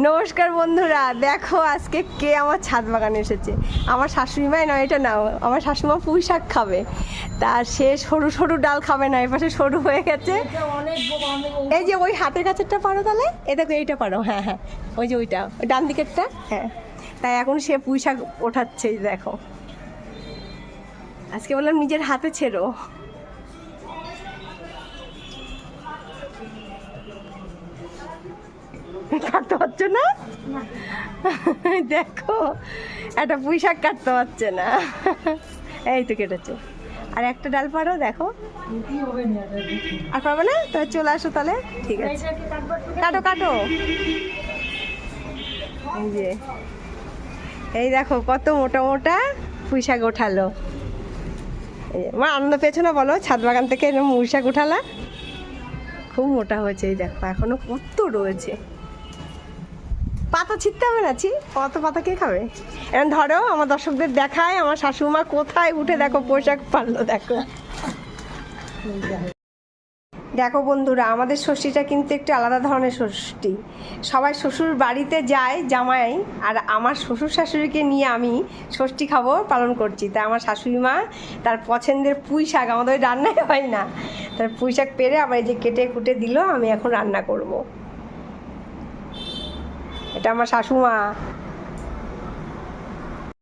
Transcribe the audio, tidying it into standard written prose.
নমস্কার বন্ধুরা, দেখো আজকে কে আমার ছাদ বাগানে এসেছে। আমার শাশুড়ি মাই নয়, এটা নাও, আমার শাশুড়িমা পুঁই শাক খাবে। তা সে সরু সরু ডাল খাবে না, এপাশে সরু হয়ে গেছে। এই যে ওই হাতের কাছেরটা পারো তাহলে, এ দেখো এইটা পারো। হ্যাঁ হ্যাঁ, ওই যে ওইটা, ওই ডান দিকেরটা। হ্যাঁ, তাই এখন সে পুঁই শাক ওঠাচ্ছে। দেখো আজকে বললাম নিজের হাতে ছেড়ো। কাটতে পারছো না? দেখো একটা পুঁই শাক কাটতে পারছে না। এই তো কেটেছে। আর একটা ডাল পারো, দেখো। আর পারবে না? তাহলে চলে আসো তাহলে। ঠিক আছে, কাটো কাটো। এই যে, এই দেখো কত মোটা মোটা পুঁই শাক ওঠালো। আমার আনন্দ পেয়েছো না বলো, ছাদ বাগান থেকে পুঁই শাক উঠালা? খুব মোটা হয়েছে। এই দেখো এখনো কত রয়েছে। পাতা ছিটতে হবে না, অত পাতা কে খাবে? এখন ধরো আমার দর্শকদের দেখায় আমার শাশুড়িমা কোথায় উঠে দেখো পোশাক পারলো। দেখো দেখো বন্ধুরা, আমাদের ষষ্ঠীটা কিন্তু একটু আলাদা ধরনের ষষ্ঠী। সবাই শ্বশুর বাড়িতে যায় জামাই, আর আমার শ্বশুর শাশুড়িকে নিয়ে আমি ষষ্ঠী খাবো পালন করছি। তাই আমার শাশুড়ি মা তার পছন্দের পুঁই শাক, আমাদের রান্নাই হয় না, তার পুঁই শাক পেরে আবার এই যে কেটে কুটে দিল, আমি এখন রান্না করব। এটা আমার শাশুমা।